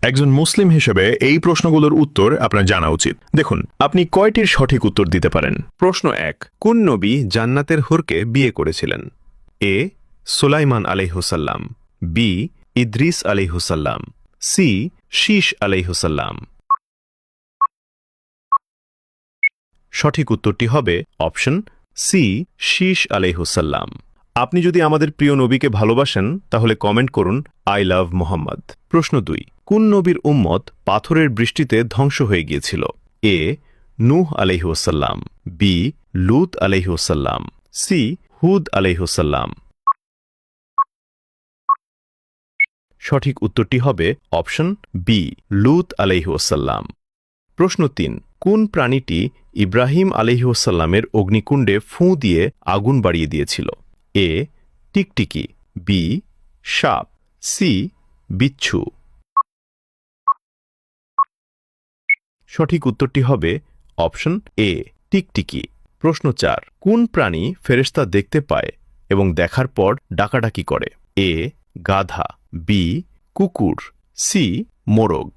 একজন মুসলিম হিসেবে এই প্রশ্নগুলোর উত্তর আপনার জানা উচিত। দেখুন, আপনি কয়টির সঠিক উত্তর দিতে পারেন? প্রশ্ন 1, কোন নবী জান্নাতের হুরকে বিয়ে করেছিলেন? এ সুলাইমান আলাইহিসসালাম, বি ইদ্রিস আলাইহিসসালাম, সি শীশ আলাইহিসসালাম। সঠিক উত্তরটি হবে অপশন সি শীশ আলাইহিসসালাম। আপনি যদি আমাদের প্রিয় নবীকে ভালোবাসেন তাহলে কমেন্ট করুন আই লাভ মোহাম্মদ। প্রশ্ন 2, কোন নবীর উম্মত পাথরের বৃষ্টিতে ধ্বংস হয়ে গিয়েছিল? এ নূহ আলাইহিসসালাম, বি লূত আলাইহিসসালাম, সি হুদ আলাইহিসসালাম। সঠিক উত্তরটি হবে অপশন বি লূত আলাইহিসসালাম। প্রশ্ন 3, কোন প্রাণীটি ইব্রাহিম আলাইহিসসালামের অগ্নিকুণ্ডে ফুঁ দিয়ে আগুন বাড়িয়ে দিয়েছিল? এ টিকটিকি, বি সাপ, সি বিচ্ছু। সঠিক উত্তরটি হবে অপশন এ টিকটিকি। প্রশ্ন 4, কোন প্রাণী ফেরেশতা দেখতে পায় এবং দেখার পর ডাকাডাকি করে? এ গাধা, বি কুকুর, সি মোরগ।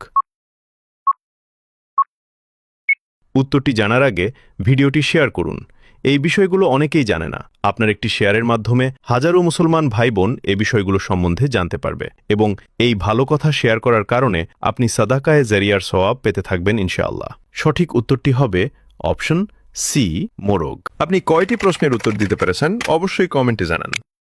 উত্তরটি জানার আগে ভিডিওটি শেয়ার করুন। এই বিষয়গুলো অনেকেই জানে না। আপনার একটি শেয়ারের মাধ্যমে হাজারো মুসলমান ভাই বোন এ বিষয়গুলো সম্বন্ধে জানতে পারবে এবং এই ভালো কথা শেয়ার করার কারণে আপনি সাদাকায়ে জারিয়ার সওয়াব পেতে থাকবেন ইনশাআল্লাহ। সঠিক উত্তরটি হবে অপশন সি মোরগ। আপনি কয়টি প্রশ্নের উত্তর দিতে পেরেছেন অবশ্যই কমেন্টে জানান।